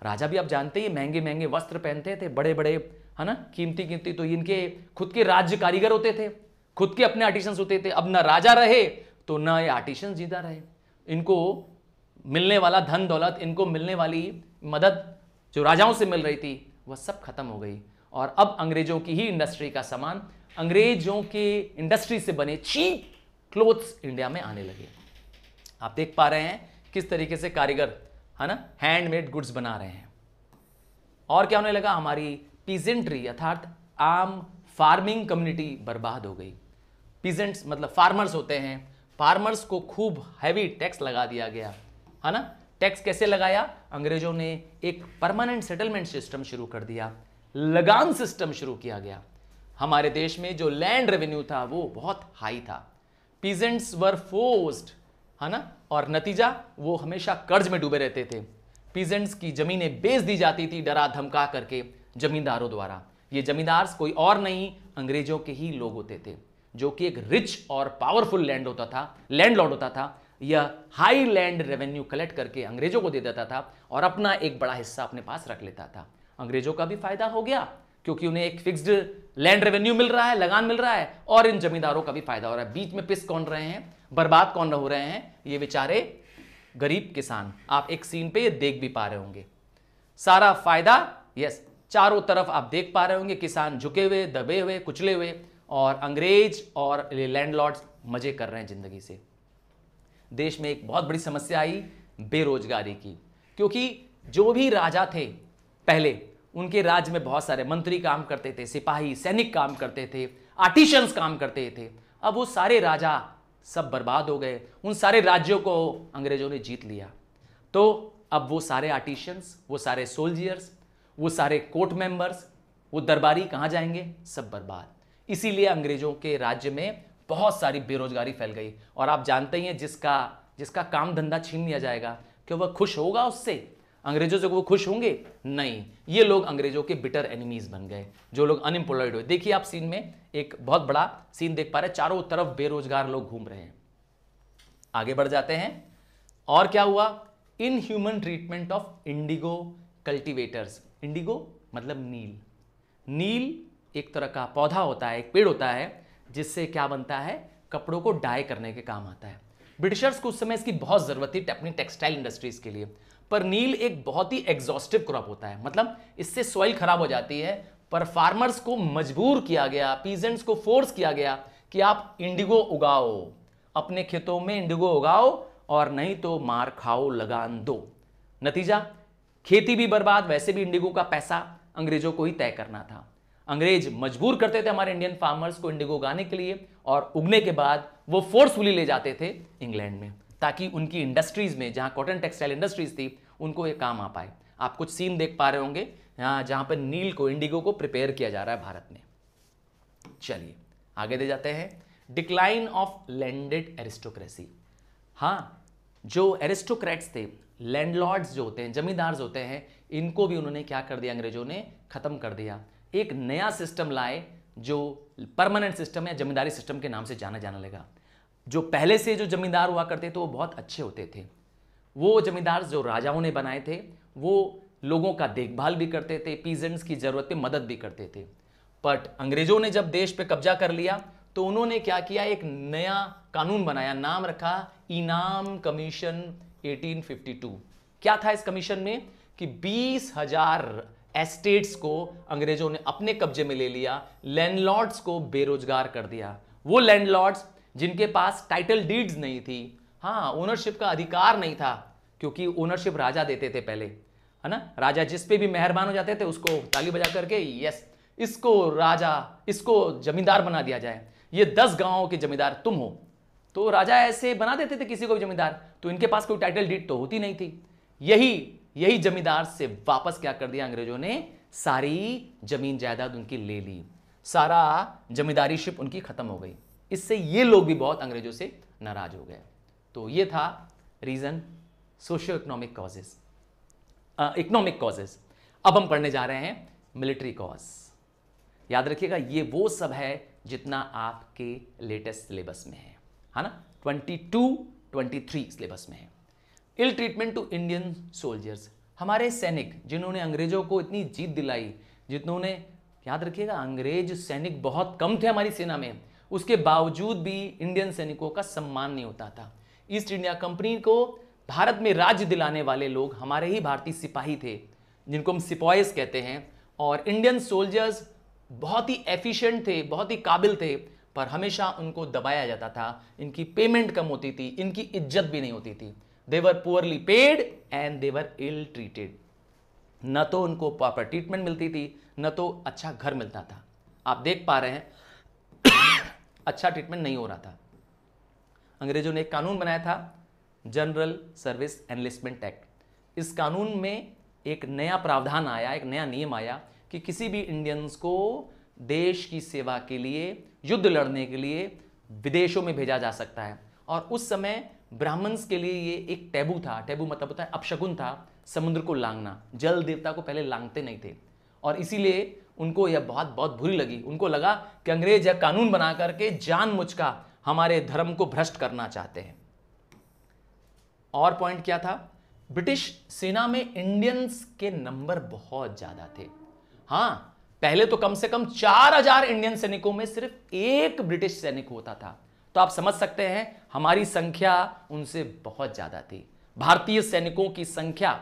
राजा भी आप जानते हैं महंगे महंगे वस्त्र पहनते थे, बड़े बड़े, है ना, कीमती कीमती, तो इनके खुद के राज्य कारीगर होते थे, खुद के अपने आर्टिशियंस होते थे। अब ना राजा रहे तो ना ये आर्टिशियंस जीता रहे, इनको मिलने वाला धन दौलत, इनको मिलने वाली मदद जो राजाओं से मिल रही थी, वह सब खत्म हो गई। और अब अंग्रेजों की ही इंडस्ट्री का सामान, अंग्रेजों के इंडस्ट्री से बने चीप क्लोथ्स इंडिया में आने लगे। आप देख पा रहे हैं किस तरीके से कारीगर, है ना, हैंडमेड गुड्स बना रहे हैं। और क्या होने लगा, हमारी पीजेंट्री अर्थात आम फार्मिंग कम्युनिटी बर्बाद हो गई। पीजेंट्स मतलब फार्मर्स होते हैं, फार्मर्स को खूब हैवी टैक्स लगा दिया गया, है ना। टैक्स कैसे लगाया? अंग्रेजों ने एक परमानेंट सेटलमेंट सिस्टम शुरू कर दिया, लगान सिस्टम शुरू किया गया। हमारे देश में जो लैंड रेवेन्यू था वो बहुत हाई था, पीजेंट्स वर फोर्स्ड, है ना, और नतीजा वो हमेशा कर्ज में डूबे रहते थे। पीजेंट्स की जमीनें बेच दी जाती थी डरा धमका करके जमींदारों द्वारा। ये जमींदार कोई और नहीं, अंग्रेजों के ही लोग होते थे, जो कि एक रिच और पावरफुल लैंडलॉर्ड होता था। यह हाई लैंड रेवेन्यू कलेक्ट करके अंग्रेजों को दे देता था और अपना एक बड़ा हिस्सा अपने पास रख लेता था। अंग्रेजों का भी फायदा हो गया क्योंकि उन्हें एक फिक्स्ड लैंड रेवेन्यू मिल रहा है, लगान मिल रहा है, और इन जमींदारों का भी फायदा हो रहा है। बीच में पिस कौन रहे हैं, बर्बाद कौन हो रहे हैं? ये बेचारे गरीब किसान। आप एक सीन पे ये देख भी पा रहे होंगे, सारा फायदा, यस, चारों तरफ आप देख पा रहे होंगे, किसान झुके हुए, दबे हुए, कुचले हुए, और अंग्रेज और लैंडलॉर्ड्स मजे कर रहे हैं जिंदगी से। देश में एक बहुत बड़ी समस्या आई बेरोजगारी की, क्योंकि जो भी राजा थे पहले, उनके राज्य में बहुत सारे मंत्री काम करते थे, सिपाही सैनिक काम करते थे, आर्टिशियंस काम करते थे। अब वो सारे राजा सब बर्बाद हो गए, उन सारे राज्यों को अंग्रेजों ने जीत लिया। तो अब वो सारे आर्टिशियंस, वो सारे सोल्जियर्स, वो सारे कोर्ट मेंबर्स, वो दरबारी कहाँ जाएंगे? सब बर्बाद। इसीलिए अंग्रेजों के राज्य में बहुत सारी बेरोजगारी फैल गई। और आप जानते ही हैं, जिसका काम धंधा छीन लिया जाएगा, कि वह खुश होगा उससे? अंग्रेजों से वो खुश होंगे? नहीं, ये लोग अंग्रेजों के बिटर एनिमीज बन गए, जो लोग अनएम्प्लॉयड हुए। देखिए आप सीन में एक बहुत बड़ा सीन देख पा रहे हैं, चारों तरफ बेरोजगार लोग घूम रहे हैं। आगे बढ़ जाते हैं, और क्या हुआ? Inhuman treatment of Indigo cultivators. Indigo मतलब नील। नील एक तरह का पौधा होता है, एक पेड़ होता है, जिससे क्या बनता है? कपड़ों को डाई करने के काम आता है। ब्रिटिशर्स को उस समय इसकी बहुत जरूरत थी अपनी टेक्सटाइल इंडस्ट्रीज के लिए। पर नील एक बहुत ही एग्जॉस्टिव क्रॉप होता है, मतलब इससे सॉइल खराब हो जाती है। पर फार्मर्स को मजबूर किया गया, पीजेंट्स को फोर्स किया गया कि आप इंडिगो उगाओ, अपने खेतों में इंडिगो उगाओ, और नहीं तो मार खाओ, लगान दो। नतीजा खेती भी बर्बाद, वैसे भी इंडिगो का पैसा अंग्रेजों को ही तय करना था। अंग्रेज मजबूर करते थे हमारे इंडियन फार्मर्स को इंडिगो उगाने के लिए, और उगने के बाद वो फोर्सफुली ले जाते थे इंग्लैंड में, ताकि उनकी इंडस्ट्रीज में, जहां कॉटन टेक्सटाइल इंडस्ट्रीज थी, उनको ये काम आ पाए। आप कुछ सीन देख पा रहे होंगे यहाँ, जहां पर नील को, इंडिगो को प्रिपेयर किया जा रहा है भारत में। चलिए आगे दे जाते हैं। Decline of landed aristocracy. हाँ, जो एरिस्टोक्रेट्स थे, लैंडलॉर्ड्स जो होते हैं, जमींदार होते हैं, इनको भी उन्होंने क्या कर दिया? अंग्रेजों ने खत्म कर दिया। एक नया सिस्टम लाए जो परमानेंट सिस्टम या जमींदारी सिस्टम के नाम से जाना लगा। जो पहले से जो जमींदार हुआ करते थे वो बहुत अच्छे होते थे। वो जमींदार जो राजाओं ने बनाए थे, वो लोगों का देखभाल भी करते थे, पीजेंट्स की जरूरत पे मदद भी करते थे। बट अंग्रेजों ने जब देश पे कब्जा कर लिया तो उन्होंने क्या किया, एक नया कानून बनाया, नाम रखा इनाम कमीशन 1852। क्या था इस कमीशन में कि 20,000 एस्टेट्स को अंग्रेजों ने अपने कब्जे में ले लिया, लैंडलॉर्ड्स को बेरोजगार कर दिया। वो लैंडलॉर्ड्स जिनके पास टाइटल डीड्स नहीं थी, हाँ ओनरशिप का अधिकार नहीं था, क्योंकि ओनरशिप राजा देते थे पहले, है ना, राजा जिस पे भी मेहरबान हो जाते थे उसको ताली बजा करके यस इसको राजा, इसको जमींदार बना दिया जाए, ये 10 गांवों के जमींदार तुम हो, तो राजा ऐसे बना देते थे किसी को भी जमींदार। तो इनके पास कोई टाइटल डीड तो होती नहीं थी। यही जमींदार से वापस क्या कर दिया अंग्रेजों ने, सारी जमीन जायदाद उनकी ले ली, सारा जमींदारी शिप उनकी खत्म हो गई। इससे ये लोग भी बहुत अंग्रेजों से नाराज हो गए। तो ये था reason, socio economic causes, economic causes. अब हम पढ़ने जा रहे हैं मिलिट्री कॉज। याद रखिएगा ये वो सब है जितना आपके लेटेस्ट सिलेबस में है ना, 22-23 सिलेबस में है। Ill treatment to Indian soldiers, हमारे सैनिक जिन्होंने अंग्रेजों को इतनी जीत दिलाई, जिन्होंने, याद रखिएगा अंग्रेज सैनिक बहुत कम थे हमारी सेना में, उसके बावजूद भी इंडियन सैनिकों का सम्मान नहीं होता था। ईस्ट इंडिया कंपनी को भारत में राज्य दिलाने वाले लोग हमारे ही भारतीय सिपाही थे, जिनको हम सिपॉयज कहते हैं। और इंडियन सोल्जर्स बहुत ही एफिशिएंट थे, बहुत ही काबिल थे, पर हमेशा उनको दबाया जाता था, इनकी पेमेंट कम होती थी, इनकी इज्जत भी नहीं होती थी। They were poorly paid and they were ill treated. न तो उनको प्रॉपर ट्रीटमेंट मिलती थी, न तो अच्छा घर मिलता था। आप देख पा रहे हैं अच्छा ट्रीटमेंट नहीं हो रहा था। अंग्रेजों ने एक कानून बनाया था, जनरल सर्विस एनलिस्टमेंट एक्ट। इस कानून में एक नया प्रावधान आया, एक नया नियम आया कि किसी भी इंडियंस को देश की सेवा के लिए, युद्ध लड़ने के लिए विदेशों में भेजा जा सकता है। और उस समय ब्राह्मण्स के लिए ये एक टैबू था। टैबू मतलब होता है अपशकुन था, समुद्र को लांघना। जल देवता को पहले लांघते नहीं थे, और इसीलिए उनको यह बहुत बहुत बुरी लगी। उनको लगा कि अंग्रेज यह कानून बना करके जानबूझकर हमारे धर्म को भ्रष्ट करना चाहते हैं। और पॉइंट क्या था, ब्रिटिश सेना में इंडियंस के नंबर बहुत ज्यादा थे। हाँ, पहले तो कम से कम 4,000 इंडियन सैनिकों में सिर्फ एक ब्रिटिश सैनिक होता था। तो आप समझ सकते हैं हमारी संख्या उनसे बहुत ज्यादा थी। भारतीय सैनिकों की संख्या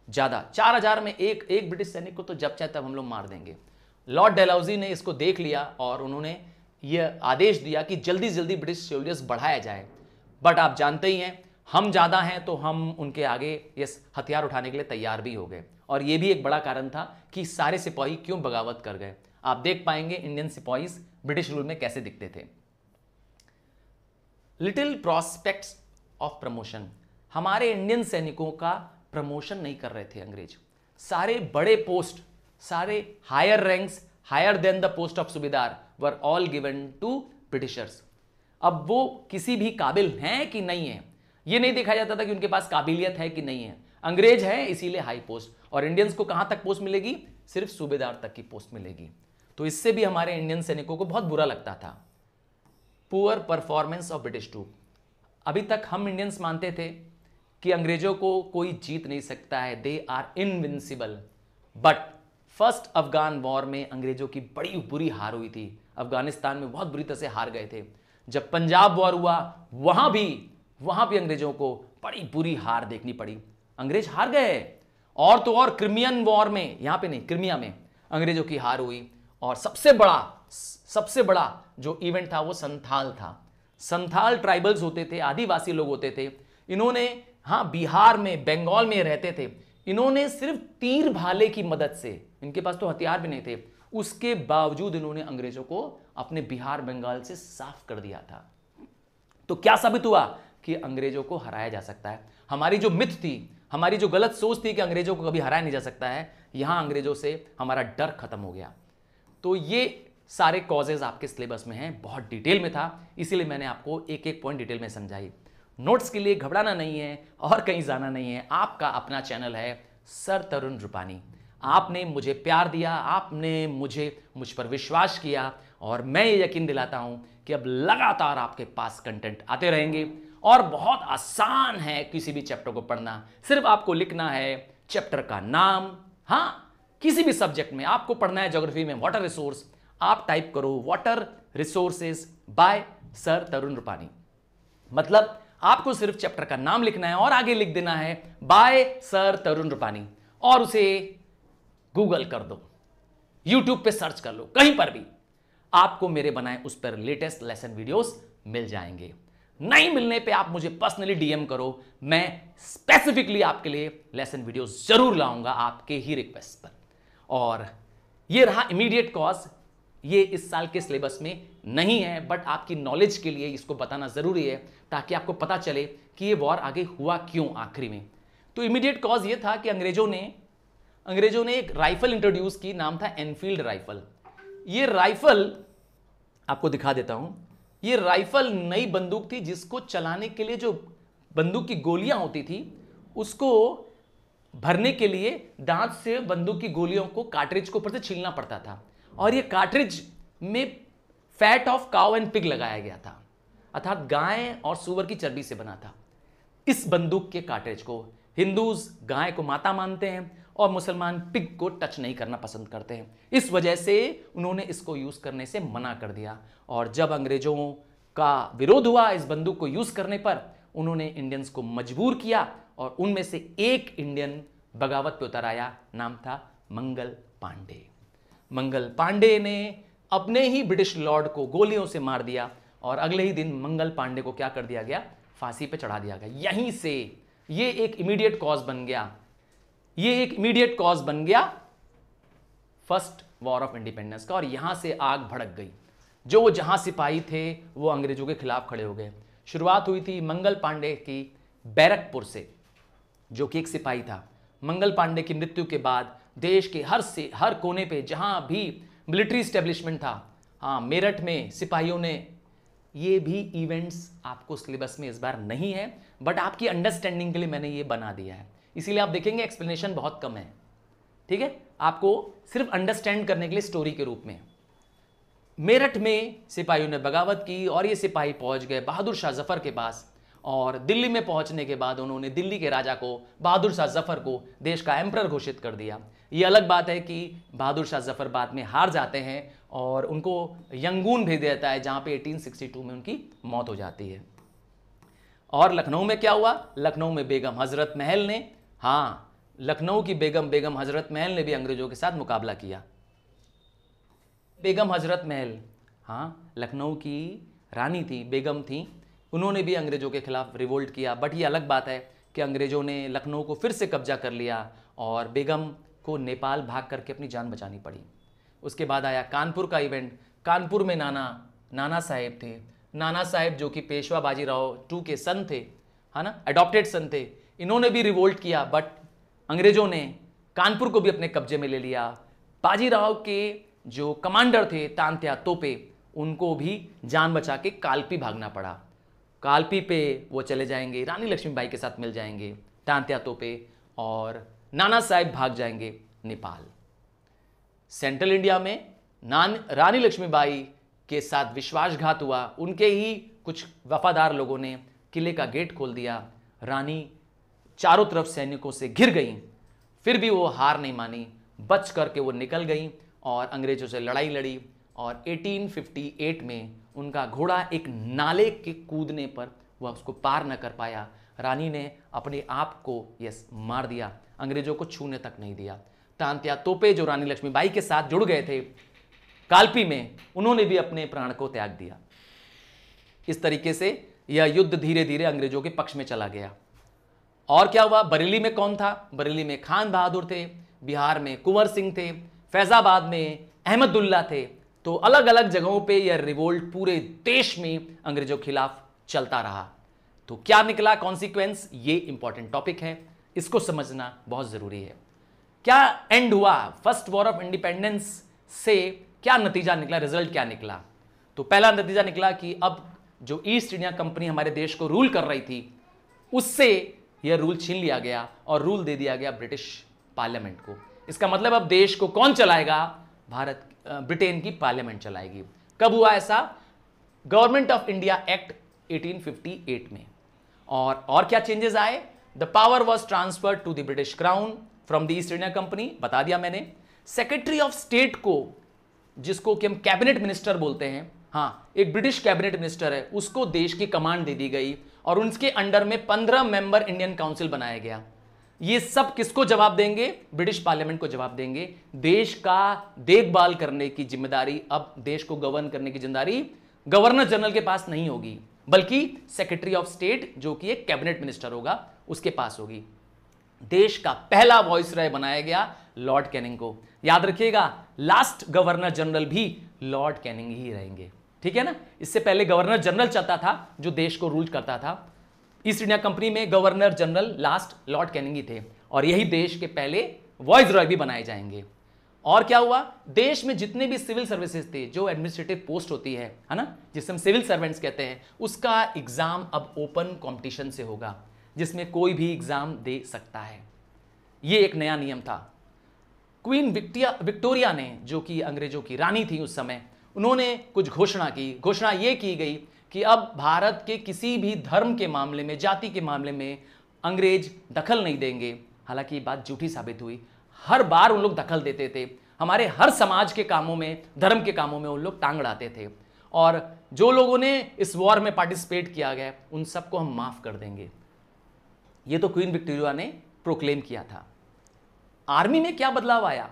ज्यादा, 4,000 में एक ब्रिटिश सैनिक को तो जब चाहे तब हम लोग मार देंगे। लॉर्ड डेलहौजी ने इसको देख लिया और उन्होंने यह आदेश दिया कि जल्दी जल्दी ब्रिटिश सोल्जर्स बढ़ाया जाए। बट आप जानते ही हैं हम ज्यादा हैं तो हम उनके आगे ये हथियार उठाने के लिए तैयार भी हो गए। और यह भी एक बड़ा कारण था कि सारे सिपाही क्यों बगावत कर गए। आप देख पाएंगे इंडियन सिपाही ब्रिटिश रूल में कैसे दिखते थे। लिटिल प्रॉस्पेक्ट्स ऑफ प्रमोशन, हमारे इंडियन सैनिकों का प्रमोशन नहीं कर रहे थे अंग्रेज। सारे बड़े पोस्ट, सारे higher ranks, higher than the post of Subedar were all given to Britishers. अब वो किसी भी काबिल हैं कि नहीं है, ये नहीं देखा जाता था कि उनके पास काबिलियत है कि नहीं है। अंग्रेज है इसीलिए हाई पोस्ट, और इंडियंस को कहां तक पोस्ट मिलेगी, सिर्फ सूबेदार तक की पोस्ट मिलेगी। तो इससे भी हमारे इंडियन सैनिकों को बहुत बुरा लगता था। Poor performance of British troop, अभी तक हम इंडियंस मानते थे कि अंग्रेजों को कोई जीत नहीं सकता है, they are invincible. But first Afghan war में अंग्रेजों की बड़ी बुरी हार हुई थी। अफगानिस्तान में बहुत बुरी तरह से हार गए थे। जब पंजाब वॉर हुआ वहां भी अंग्रेजों को बड़ी बुरी हार देखनी पड़ी, अंग्रेज हार गए। और तो और क्रिमियन वॉर में, यहां पे नहीं क्रिमिया में अंग्रेजों की हार हुई। और सबसे बड़ा जो इवेंट था वो संथाल था। संथाल ट्राइबल्स होते थे, आदिवासी लोग होते थे। इन्होंने, हाँ बिहार में, बंगाल में रहते थे, इन्होंने सिर्फ तीर भाले की मदद से, इनके पास तो हथियार भी नहीं थे, उसके बावजूद इन्होंने अंग्रेजों को अपने बिहार बंगाल से साफ कर दिया था। तो क्या साबित हुआ कि अंग्रेजों को हराया जा सकता है। हमारी जो मिथ थी, हमारी जो गलत सोच थी कि अंग्रेजों को कभी हराया नहीं जा सकता है, यहां अंग्रेजों से हमारा डर खत्म हो गया। तो ये सारे कॉजेज आपके सिलेबस में हैं, बहुत डिटेल में था, इसीलिए मैंने आपको एक एक पॉइंट डिटेल में समझाई। नोट्स के लिए घबराना नहीं है और कहीं जाना नहीं है। आपका अपना चैनल है सर तरुण रूपानी। आपने मुझे प्यार दिया, आपने मुझ पर विश्वास किया, और मैं ये यकीन दिलाता हूं कि अब लगातार आपके पास कंटेंट आते रहेंगे। और बहुत आसान है किसी भी चैप्टर को पढ़ना, सिर्फ आपको लिखना है चैप्टर का नाम, हाँ किसी भी सब्जेक्ट में आपको पढ़ना है, ज्योग्राफी में वाटर रिसोर्स, आप टाइप करो water resources by sir Tarun Rupani. मतलब आपको सिर्फ चैप्टर का नाम लिखना है और आगे लिख देना है बाय सर तरुण रूपानी, और उसे गूगल कर दो, यूट्यूब पे सर्च कर लो, कहीं पर भी आपको मेरे बनाए उस पर लेटेस्ट लेसन वीडियोस मिल जाएंगे। नहीं मिलने पे आप मुझे पर्सनली डीएम करो, मैं स्पेसिफिकली आपके लिए लेसन वीडियोस जरूर लाऊंगा आपके ही रिक्वेस्ट पर। और ये रहा इमीडिएट कॉज, ये इस साल के सिलेबस में नहीं है, बट आपकी नॉलेज के लिए इसको बताना जरूरी है ताकि आपको पता चले कि ये वॉर आगे हुआ क्यों आखिरी में। तो इमीडिएट कॉज ये था कि अंग्रेजों ने एक राइफल इंट्रोड्यूस की, नाम था एनफील्ड राइफल। ये राइफल आपको दिखा देता हूं, ये राइफल नई बंदूक थी जिसको चलाने के लिए जो बंदूक की गोलियां होती थी उसको भरने के लिए दांत से बंदूक की गोलियों को कार्ट्रिज को ऊपर से छीलना पड़ता था, और ये कार्ट्रिज में fat of cow and pig लगाया गया था, अर्थात गाय और सूअर की चर्बी से बना था। इस बंदूक के कार्ट्रिज को हिंदूज गाय को माता मानते हैं और मुसलमान पिग को टच नहीं करना पसंद करते हैं। इस वजह से उन्होंने इसको यूज करने से मना कर दिया, और जब अंग्रेजों का विरोध हुआ इस बंदूक को यूज करने पर, उन्होंने इंडियंस को मजबूर किया, और उनमें से एक इंडियन बगावत पे उतर आया, नाम था मंगल पांडे। मंगल पांडे ने अपने ही ब्रिटिश लॉर्ड को गोलियों से मार दिया, और अगले ही दिन मंगल पांडे को क्या कर दिया गया, फांसी पे चढ़ा दिया गया। यहीं से ये एक इमीडिएट कॉज बन गया, फर्स्ट वॉर ऑफ इंडिपेंडेंस का, और यहां से आग भड़क गई। जो जहां सिपाही थे वो अंग्रेजों के खिलाफ खड़े हो गए। शुरुआत हुई थी मंगल पांडे की बैरकपुर से, जो कि एक सिपाही था। मंगल पांडे की मृत्यु के बाद देश के हर कोने पे जहां भी मिलिट्री स्टेब्लिशमेंट था, हाँ मेरठ में सिपाहियों ने, ये भी इवेंट्स आपको सिलेबस में इस बार नहीं है, बट आपकी अंडरस्टैंडिंग के लिए मैंने ये बना दिया है, इसीलिए आप देखेंगे एक्सप्लेनेशन बहुत कम है, ठीक है, आपको सिर्फ अंडरस्टैंड करने के लिए स्टोरी के रूप में। मेरठ में सिपाहियों ने बगावत की और ये सिपाही पहुंच गए बहादुर शाह जफर के पास, और दिल्ली में पहुंचने के बाद उन्होंने दिल्ली के राजा को, बहादुर शाह जफर को, देश का एम्परर घोषित कर दिया। ये अलग बात है कि बहादुर शाह जफर बाद में हार जाते हैं और उनको यंगून भेज दिया जाता है, जहां पे 1862 में उनकी मौत हो जाती है। और लखनऊ में क्या हुआ, लखनऊ में बेगम हजरत महल ने, हाँ लखनऊ की बेगम हजरत महल ने भी अंग्रेजों के साथ मुकाबला किया। बेगम हजरत महल, हाँ लखनऊ की रानी थी, बेगम थी, उन्होंने भी अंग्रेजों के खिलाफ रिवोल्ट किया। बट ये अलग बात है कि अंग्रेजों ने लखनऊ को फिर से कब्जा कर लिया और बेगम को नेपाल भाग करके अपनी जान बचानी पड़ी। उसके बाद आया कानपुर का इवेंट। कानपुर में नाना साहेब थे, नाना साहेब जो कि पेशवा बाजीराव टू के सन थे, है ना, अडॉप्टेड सन थे। इन्होंने भी रिवोल्ट किया, बट अंग्रेजों ने कानपुर को भी अपने कब्जे में ले लिया। बाजीराव के जो कमांडर थे तांत्या तोपे, उनको भी जान बचा के कालपी भागना पड़ा। कालपी पे वो चले जाएंगे, रानी लक्ष्मीबाई के साथ मिल जाएंगे तांत्या तोपे, और नाना साहेब भाग जाएंगे नेपाल। सेंट्रल इंडिया में रानी लक्ष्मीबाई के साथ विश्वासघात हुआ, उनके ही कुछ वफादार लोगों ने किले का गेट खोल दिया। रानी चारों तरफ सैनिकों से घिर गई, फिर भी वो हार नहीं मानी, बच करके वो निकल गई और अंग्रेजों से लड़ाई लड़ी। और 1858 में उनका घोड़ा एक नाले के कूदने पर वह उसको पार न कर पाया। रानी ने अपने आप को मार दिया, अंग्रेजों को छूने तक नहीं दिया। तांत्या तोपे जो रानी लक्ष्मीबाई के साथ जुड़ गए थे कालपी में, उन्होंने भी अपने प्राण को त्याग दिया। इस तरीके से यह युद्ध धीरे धीरे अंग्रेजों के पक्ष में चला गया। और क्या हुआ, बरेली में कौन था, बरेली में खान बहादुर थे, बिहार में कुंवर सिंह थे, फैजाबाद में अहमदुल्ला थे। तो अलग अलग जगहों पे यह रिवोल्ट पूरे देश में अंग्रेजों के खिलाफ चलता रहा। तो क्या निकला कॉन्सिक्वेंस, ये इंपॉर्टेंट टॉपिक है, इसको समझना बहुत जरूरी है। क्या एंड हुआ फर्स्ट वॉर ऑफ इंडिपेंडेंस से, क्या नतीजा निकला, रिजल्ट क्या निकला। तो पहला नतीजा निकला कि अब जो ईस्ट इंडिया कंपनी हमारे देश को रूल कर रही थी, उससे यह रूल छीन लिया गया और रूल दे दिया गया ब्रिटिश पार्लियामेंट को। इसका मतलब अब देश को कौन चलाएगा, ब्रिटेन की पार्लियामेंट चलाएगी। कब हुआ ऐसा, गवर्नमेंट ऑफ इंडिया एक्ट 1858 में। और क्या चेंजेस आए, the power was transferred to the British crown from the East India company, बता दिया मैंने। सेक्रेटरी ऑफ स्टेट को, जिसको कि हम कैबिनेट मिनिस्टर बोलते हैं, हाँ, एक ब्रिटिश कैबिनेट मिनिस्टर है, उसको देश की कमांड दे दी गई और उनके अंडर में 15 मेंबर इंडियन काउंसिल बनाया गया। ये सब किसको जवाब देंगे? ब्रिटिश पार्लियामेंट को जवाब देंगे। देश का देखभाल करने की जिम्मेदारी, अब देश को गवर्न करने की जिम्मेदारी गवर्नर जनरल के पास नहीं होगी, बल्कि सेक्रेटरी ऑफ स्टेट, जो कि एक कैबिनेट मिनिस्टर होगा, उसके पास होगी। देश का पहला वॉइसरॉय बनाया गया लॉर्ड कैनिंग को। याद रखिएगा, लास्ट गवर्नर जनरल भी लॉर्ड कैनिंग ही रहेंगे, ठीक है ना। इससे पहले गवर्नर जनरल चलता था, जो देश को रूल करता था। ईस्ट इंडिया कंपनी में governor general last Lord Canning ही थे, और यही देश के पहले वॉइसरॉय भी बनाए जाएंगे। और क्या हुआ, देश में जितने भी सिविल सर्विसेज थे, जो एडमिनिस्ट्रेटिव पोस्ट होती है ना, जिसे हम सिविल सर्वेंट्स कहते हैं, उसका एग्जाम अब ओपन कंपटीशन से होगा, जिसमें कोई भी एग्जाम दे सकता है। यह एक नया नियम था। क्वीन विक्टोरिया ने, जो कि अंग्रेजों की रानी थी उस समय, उन्होंने कुछ घोषणा की। घोषणा यह की गई कि अब भारत के किसी भी धर्म के मामले में, जाति के मामले में अंग्रेज दखल नहीं देंगे। हालांकि ये बात झूठी साबित हुई। हर बार उन लोग दखल देते थे। हमारे हर समाज के कामों में, धर्म के कामों में उन लोग टांग अड़ाते थे, और जो लोगों ने इस वॉर में पार्टिसिपेट किया गया, उन सबको हम माफ कर देंगे। ये तो क्वीन विक्टोरिया ने प्रोक्लेम किया था। आर्मी में क्या बदलाव आया?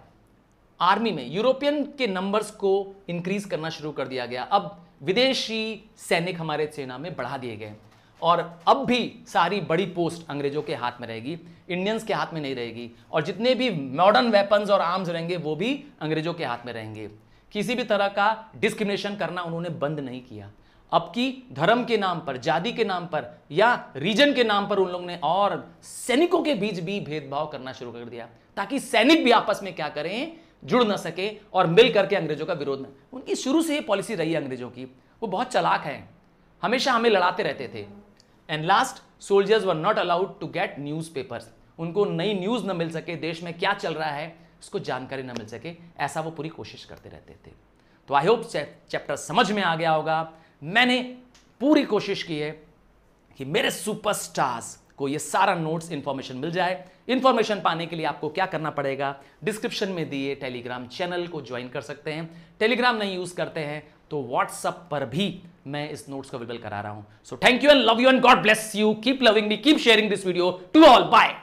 आर्मी में यूरोपियन के नंबर्स को इंक्रीज करना शुरू कर दिया गया। अब विदेशी सैनिक हमारे सेना में बढ़ा दिए गए, और अब भी सारी बड़ी पोस्ट अंग्रेजों के हाथ में रहेगी, इंडियंस के हाथ में नहीं रहेगी। और जितने भी मॉडर्न वेपन्स और आर्म्स रहेंगे, वो भी अंग्रेजों के हाथ में रहेंगे। किसी भी तरह का डिस्क्रिमिनेशन करना उन्होंने बंद नहीं किया। अब की धर्म के नाम पर, जाति के नाम पर, या रीजन के नाम पर उन लोगों ने और सैनिकों के बीच भी भेदभाव करना शुरू कर दिया, ताकि सैनिक भी आपस में क्या करें, जुड़ ना सके और मिल करके अंग्रेजों का विरोध न। उनकी शुरू से ये पॉलिसी रही है अंग्रेजों की। वो बहुत चालाक हैं, हमेशा हमें लड़ाते रहते थे। And last, soldiers were not allowed to get newspapers. उनको नई न्यूज न मिल सके, देश में क्या चल रहा है उसको जानकारी न मिल सके, ऐसा वो पूरी कोशिश करते रहते थे। तो आई होप चैप्टर समझ में आ गया होगा। मैंने पूरी कोशिश की है कि मेरे सुपरस्टार्स को ये सारा नोट्स इंफॉर्मेशन मिल जाए। इंफॉर्मेशन पाने के लिए आपको क्या करना पड़ेगा, डिस्क्रिप्शन में दिए टेलीग्राम चैनल को ज्वाइन कर सकते हैं। टेलीग्राम नहीं यूज करते हैं तो व्हाट्सएप पर भी मैं इस नोट्स को अवेलेबल करा रहा हूं। So thank you and love you and god bless you. Keep loving me, keep sharing this video to all. Bye.